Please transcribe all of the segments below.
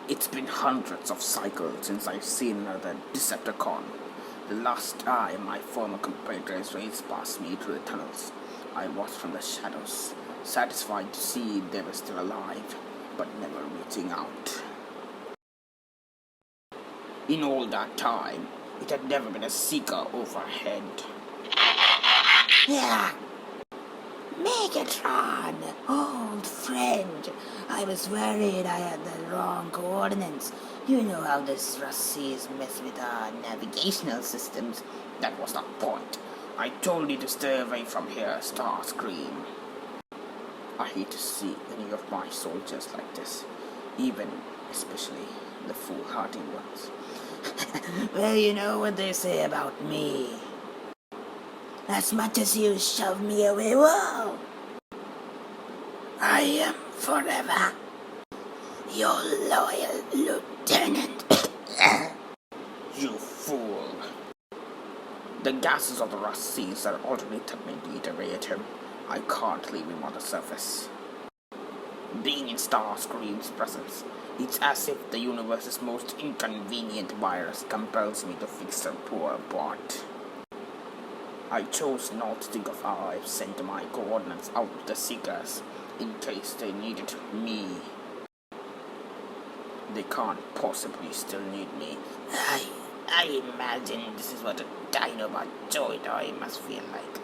It's been hundreds of cycles since I've seen another Decepticon. The last time my former competitors raced past me through the tunnels, I watched from the shadows, satisfied to see they were still alive, but never reaching out. In all that time, it had never been a seeker overhead. Yeah. Megatron, old friend. I was worried I had the wrong coordinates. You know how this Rust seas mess with our navigational systems. That was the point. I told you to stay away from here, Starscream. I hate to see any of my soldiers like this, especially the foolhardy ones. Well, you know what they say about me. As much as you shove me away, whoa! I am forever your loyal lieutenant. You fool! The gases of the Rust seas are already threatening to iterate him. I can't leave him on the surface. Being in Starscream's presence, it's as if the universe's most inconvenient virus compels me to fix her poor bot. I chose not to think of how I've sent my coordinates out to the Seekers in case they needed me. They can't possibly still need me. I imagine this is what a Dinobot Joy Toy must feel like.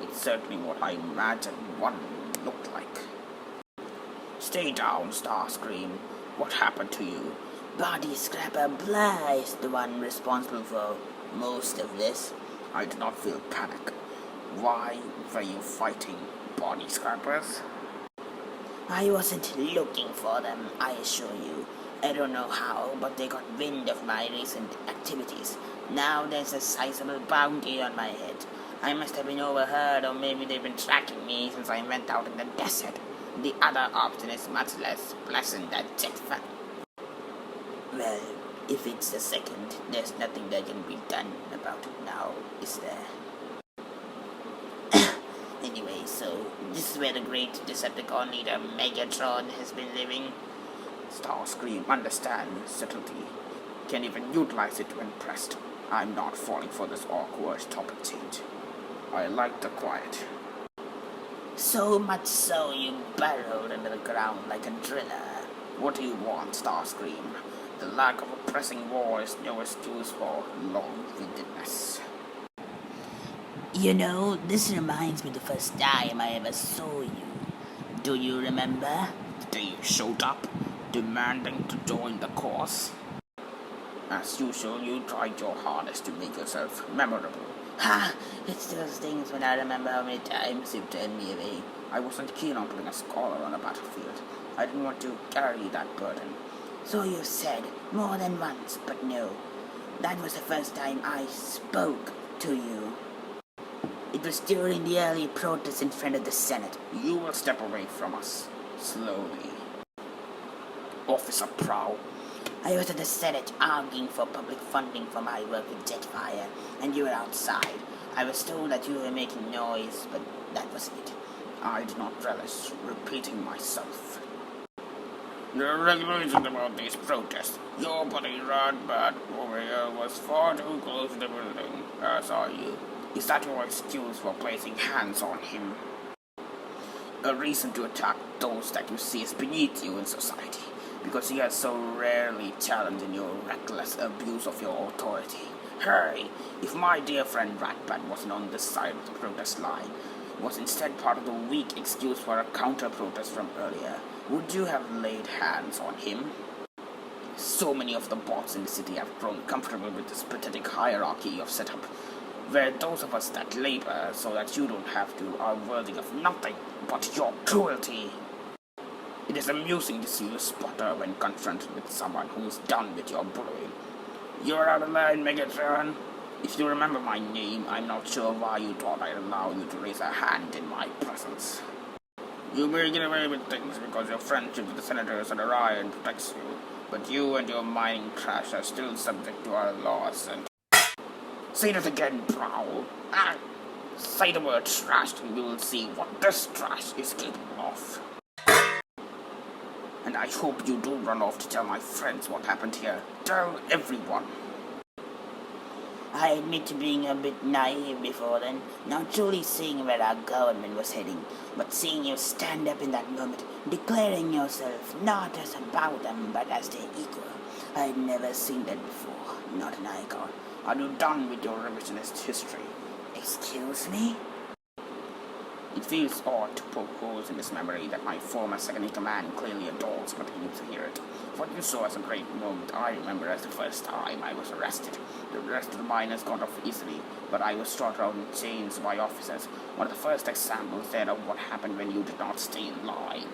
It's certainly what I imagined one looked like. Stay down, Starscream. What happened to you? Body Scrapper Blah is the one responsible for most of this. I did not feel panic. Why were you fighting Body Scrappers? I wasn't looking for them, I assure you. I don't know how, but they got wind of my recent activities. Now there's a sizable bounty on my head. I must have been overheard, or maybe they've been tracking me since I went out in the desert. The other option is much less pleasant than jet fun. Well, if it's the second, there's nothing that can be done about it now, is there? Anyway, so this is where the great Decepticon leader Megatron has been living. Starscream understands subtlety, can even utilize it when pressed. I'm not falling for this awkward topic change. I like the quiet. So much so you burrowed under the ground like a driller. What do you want, Starscream? The lack of a pressing war is no excuse for long-windedness. You know, this reminds me the first time I ever saw you. Do you remember? The day you showed up, demanding to join the cause. As usual, you tried your hardest to make yourself memorable. Ha! It's those things when I remember how many times you've turned me away. I wasn't keen on putting a scholar on a battlefield. I didn't want to carry that burden. So you said more than once, but no. That was the first time I spoke to you. It was during the early protests in front of the Senate. You will step away from us, slowly. Officer Prowl. I was at the Senate arguing for public funding for my work with Jetfire, and you were outside. I was told that you were making noise, but that wasn't it. I did not relish repeating myself. The regulations about these protests. Your bodyguard bat over here was far too close to the building, as are you. Is that your excuse for placing hands on him? A reason to attack those that you see as beneath you in society, because you are so rarely challenged in your reckless abuse of your authority. Hurry! If my dear friend Ratbat wasn't on this side of the protest line, was instead part of the weak excuse for a counter-protest from earlier, would you have laid hands on him? So many of the bots in the city have grown comfortable with this pathetic hierarchy you've set up, where those of us that labor so that you don't have to are worthy of nothing but your cruelty. It is amusing to see you sputter when confronted with someone who is done with your bullying. You're out of line, Megatron. If you remember my name, I'm not sure why you thought I'd allow you to raise a hand in my presence. You may get away with things because your friendship with the senators and Orion protects you, but you and your mining trash are still subject to our laws and... Say that again, Prowl. Say the word trash and you will see what this trash is capable of. And And I hope you do run off to tell my friends what happened here. Tell everyone. I admit to being a bit naive before then, not truly seeing where our government was heading, but seeing you stand up in that moment, declaring yourself not as about them, but as their equal. I had never seen that before, not an icon. Are you done with your revisionist history? Excuse me? It feels odd to poke holes in his memory that my former second-in-command clearly adores, but he needs to hear it. What you saw as a great moment, I remember as the first time I was arrested. The rest of the miners got off easily, but I was trotted out in chains by officers. One of the first examples there of what happened when you did not stay in line.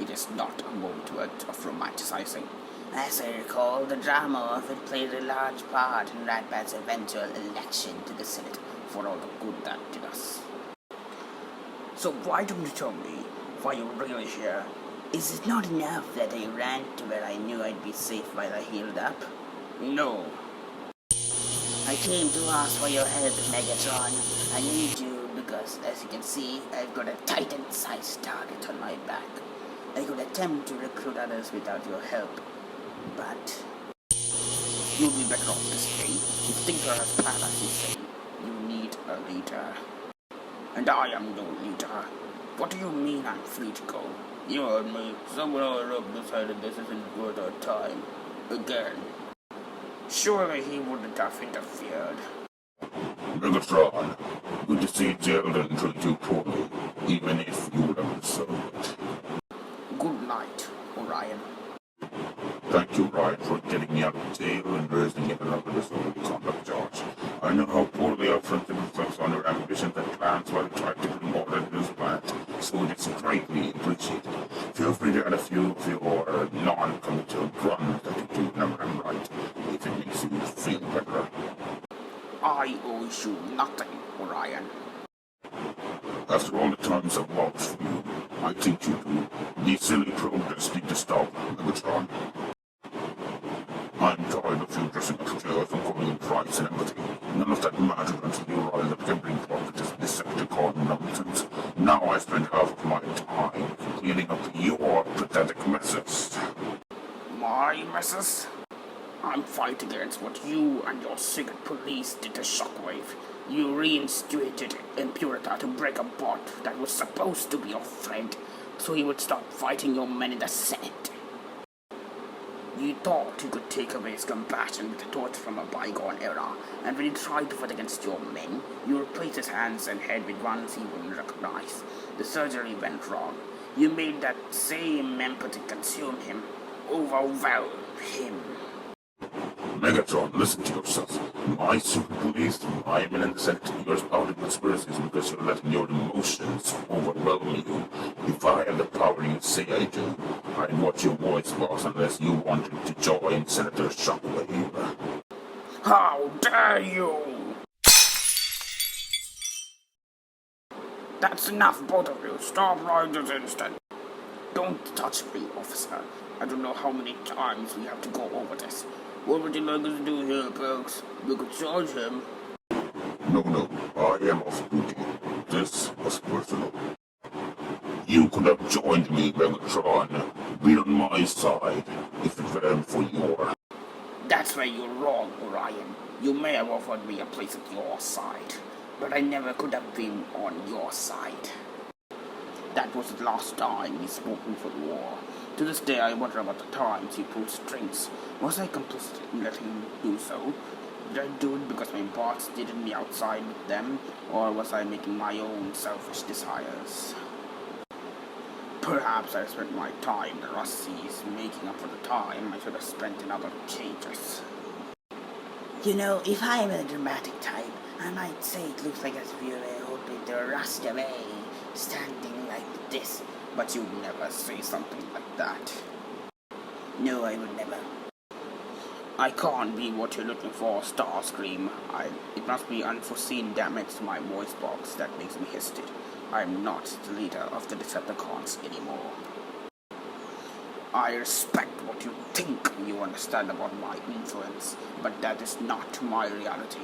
It is not a moment of romanticizing. As I recall, the drama of it played a large part in Ratbat's eventual election to the Senate, for all the good that did us. So why don't you tell me why you're really here? Is it not enough that I ran to where I knew I'd be safe while I healed up? No. I came to ask for your help, Megatron. I need you because, as you can see, I've got a Titan-sized target on my back. I could attempt to recruit others without your help, but you'll be better off this way. If things are as bad as you say, you need a leader. And I am no leader. What do you mean I'm free to go? You heard me. Someone higher up decided this isn't worth our time. Again. Surely he wouldn't have interfered. Megatron, good to see Geraldine treat you poorly, even if you would have deserved it. Good night, Orion. Thank you, Ryan, for getting me out of jail and raising yet another disorderly conduct charge. I know how poorly our friendship reflects on your ambitions and plans while you try to bring order to this planet, so it is greatly appreciated. Feel free to add a few of your non-committal grunts that you do whenever I'm right, if it makes you feel better. I owe you nothing, Orion. After all the times I've walked for you, I think you do. These silly protests need to stop, Megatron. I'm tired of you dressing up jails and calling in price and empathy. None of that mattered until you riled up gambling profit as Decepticon nonsense. Now I spend half of my time cleaning up your pathetic messes. My messes? I'm fighting against what you and your secret police did to Shockwave. You reinstituted Impurita to break a bot that was supposed to be your friend, so he would stop fighting your men in the Senate. You thought you could take away his compassion with a torch from a bygone era, and when you tried to fight against your men, you replaced his hands and head with ones he wouldn't recognize. The surgery went wrong. You made that same empathy consume him, overwhelm him. Megatron, listen to yourself. My super police, my men in the Senate, you're spouting conspiracies because you're letting your emotions overwhelm you. If I had the power you say I do, I'd watch your voice, boss, unless you wanted to join Senator Shockwave. How dare you! That's enough, both of you. Stop right this instant. Don't touch me, officer. I don't know how many times we have to go over this. What would you like us to do here, folks? We could charge him. No, I am off duty. This was personal. You could have joined me, Megatron. Be on my side, if it weren't for your... That's where you're wrong, Orion. You may have offered me a place at your side, but I never could have been on your side. That was the last time we spoke before the war. To this day, I wonder about the times he pulled strings. Was I complicit in letting him do so? Did I do it because my boss needed me outside with them, or was I making my own selfish desires? Perhaps I spent my time in the Russies making up for the time I should have spent in other cages. You know, if I'm a dramatic type, I might say it looks like as if you were hoping to rust away, standing like this. But you'd never say something like that. No, I would never. I can't be what you're looking for, Starscream. It must be unforeseen damage to my voice box that makes me hesitate. I'm not the leader of the Decepticons anymore. I respect what you think you understand about my influence, but that is not my reality.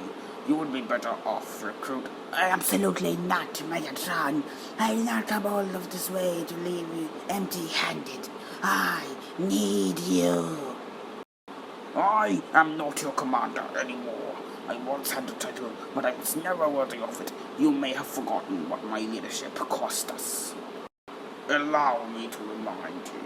You would be better off recruit. Absolutely not, Megatron. I did not come all of this way to leave you empty-handed. I need you. I am not your commander anymore. I once had the title, but I was never worthy of it. You may have forgotten what my leadership cost us. Allow me to remind you.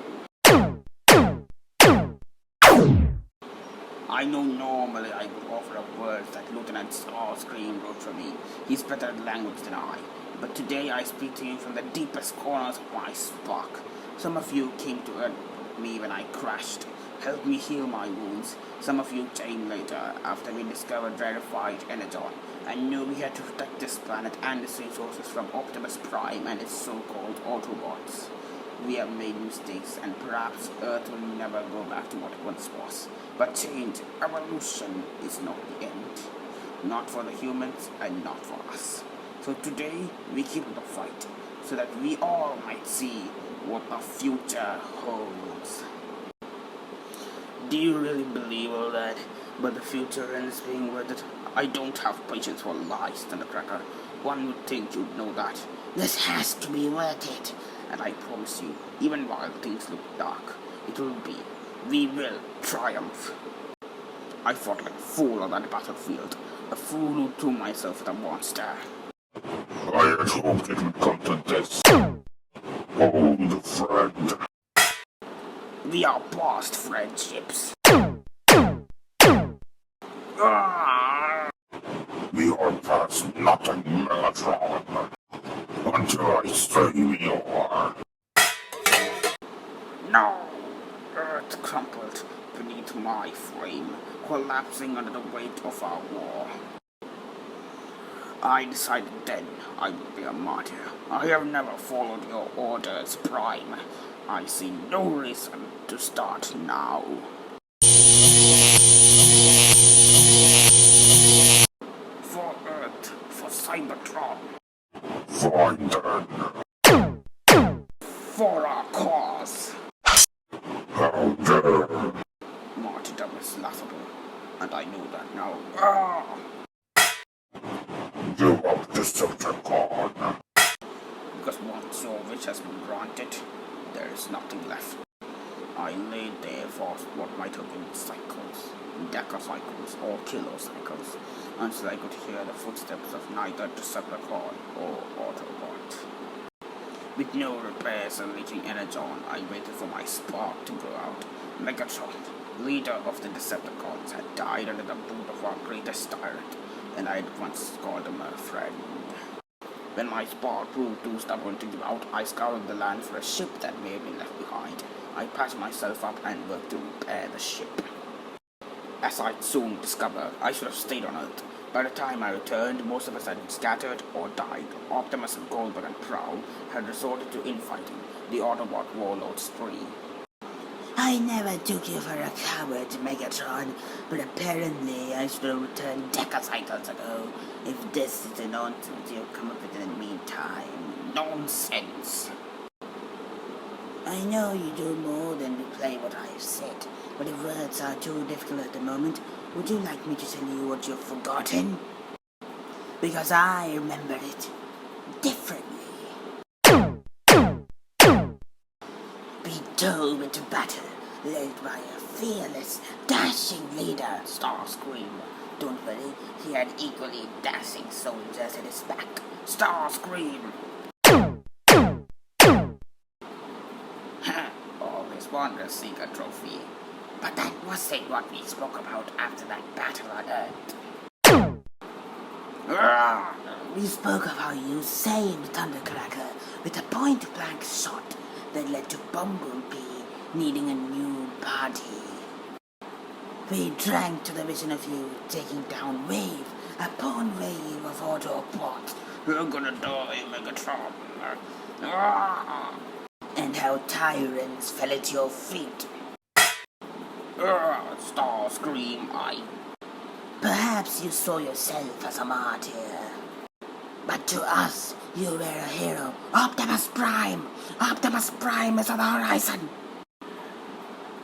I know normally I would offer up words that Lieutenant Starscream wrote for me. He's better at language than I. But today I speak to you from the deepest corners of my spark. Some of you came to earth me when I crashed, helped me heal my wounds. Some of you came later, after we discovered rarefied energon, and knew we had to protect this planet and its resources from Optimus Prime and its so-called Autobots. We have made mistakes, and perhaps Earth will never go back to what it once was. But change, evolution, is not the end. Not for the humans, and not for us. So today, we keep the fight, so that we all might see what the future holds. Do you really believe all that? But the future ends being worth it? I don't have patience for lies, Thundercracker. One would think you'd know that. This has to be worth it. And I promise you, even while things look dark, it will be. We will triumph. I fought like a fool on that battlefield. A fool who threw myself at a monster. I had hoped it would come to this. Old friend. We are past friendships. Ah! We are past nothing, Megatron. Until I say we are. No! Earth crumpled beneath my frame, collapsing under the weight of our war. I decided then I would be a martyr. I have never followed your orders, Prime. I see no reason to start now. For Earth, for Cybertron. Fine then. For our cause. How dare. Martyrdom is laughable, and I know that now. Ah! Give up Decepticon. Because once your wish has been granted, there is nothing left. I laid there for what might have been cycles, decacycles, or kilocycles, until I could hear the footsteps of neither Decepticon or Autobot. With no repairs and leaking energon, I waited for my spark to go out. Megatron, leader of the Decepticons, had died under the boot of our greatest tyrant, and I had once called him a friend. When my spark proved too stubborn to give out, I scoured the land for a ship that may have been left behind. I patched myself up and worked to repair the ship. As I'd soon discover, I should have stayed on Earth. By the time I returned, most of us had scattered or died. Optimus and Goldberg and Prowl had resorted to infighting, the Autobot warlords free. I never took you for a coward, Megatron, but apparently I should have returned decacycles ago, if this is the nonsense you've come up with in the meantime. Nonsense! I know you do more than replay what I've said, but if words are too difficult at the moment, would you like me to tell you what you've forgotten? Because I remember it differently. We dove into battle, led by a fearless, dashing leader, Starscream. Don't worry, he had equally dashing soldiers at his back. Starscream! Always wanted to seek a trophy. But that wasn't what we spoke about after that battle on Earth. Ah! We spoke of how you saved Thundercracker with a point-blank shot that led to Bumblebee needing a new body. We drank to the vision of you taking down wave upon wave of Autobots. You're gonna die, Megatron. Ah! And how tyrants fell at your feet. Starscream, Perhaps you saw yourself as a martyr. But to us, you were a hero. Optimus Prime! Optimus Prime is on the horizon!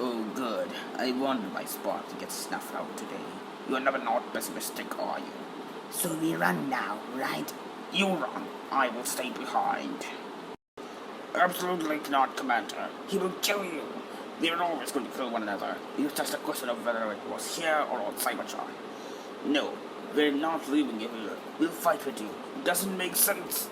Oh, good. I wanted my spark to get snuffed out today. You're never not pessimistic, are you? So we run now, right? You run. I will stay behind. Absolutely not, Commander. He will kill you. We are always going to kill one another. It's just a question of whether it was here or on Cybertron. No, we're not leaving you here. We'll fight with you. It doesn't make sense.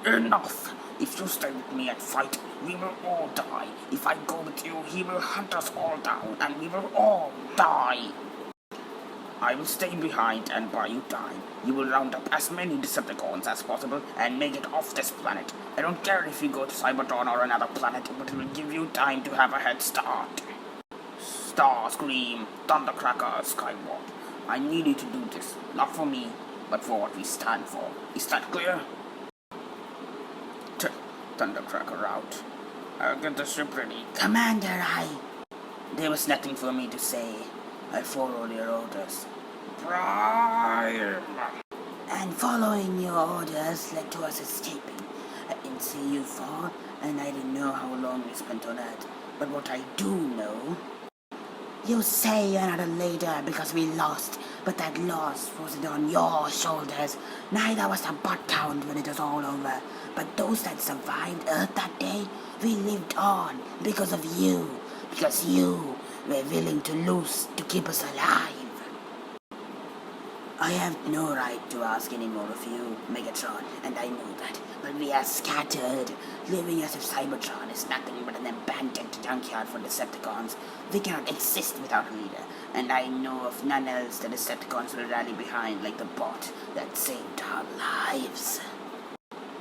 Enough! If you stay with me and fight, we will all die. If I go with you, he will hunt us all down, and we will all die. I will stay behind and buy you time. You will round up as many Decepticons as possible and make it off this planet. I don't care if you go to Cybertron or another planet, but it will give you time to have a head start. Starscream, Thundercracker, Skywarp. I need you to do this, not for me, but for what we stand for. Is that clear? Thundercracker out. I'll get the ship ready. Commander, There was nothing for me to say. I followed your orders. Prime! And following your orders led to us escaping. I didn't see you fall, and I didn't know how long you spent on Earth. But what I do know... You say you're not a leader because we lost, but that loss wasn't on your shoulders. Neither was the Butt-Town when it was all over. But those that survived Earth that day, we lived on because of you. Because you were willing to lose to keep us alive. I have no right to ask any more of you, Megatron, and I know that. But we are scattered, living as if Cybertron is nothing but an abandoned junkyard for Decepticons. We cannot exist without a leader, and I know of none else the Decepticons will rally behind like the bot that saved our lives.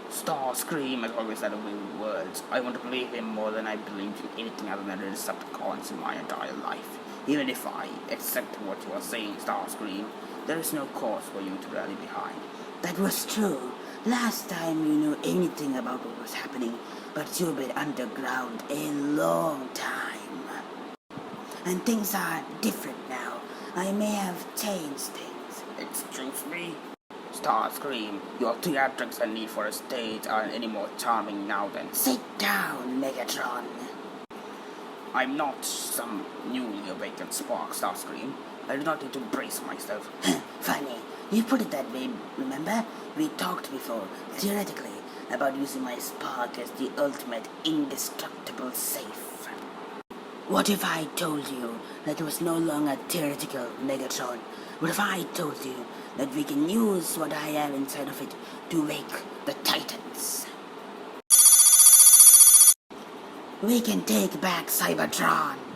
Starscream has always had a way with words. I want to believe him more than I believed in anything other than the Decepticons in my entire life. Even if I accept what you are saying, Starscream, there is no cause for you to rally behind. That was true. Last time you knew anything about what was happening, but you've been underground a long time. And things are different now. I may have changed things. Excuse me? Starscream, your theatrics and need for a stage aren't any more charming now than... Sit down, Megatron. I'm not some newly awakened spark, Starscream. I do not need to brace myself. Funny, you put it that way, remember? We talked before, theoretically, about using my spark as the ultimate indestructible safe. What if I told you that it was no longer theoretical, Megatron? What if I told you that we can use what I have inside of it to wake the Titans? We can take back Cybertron.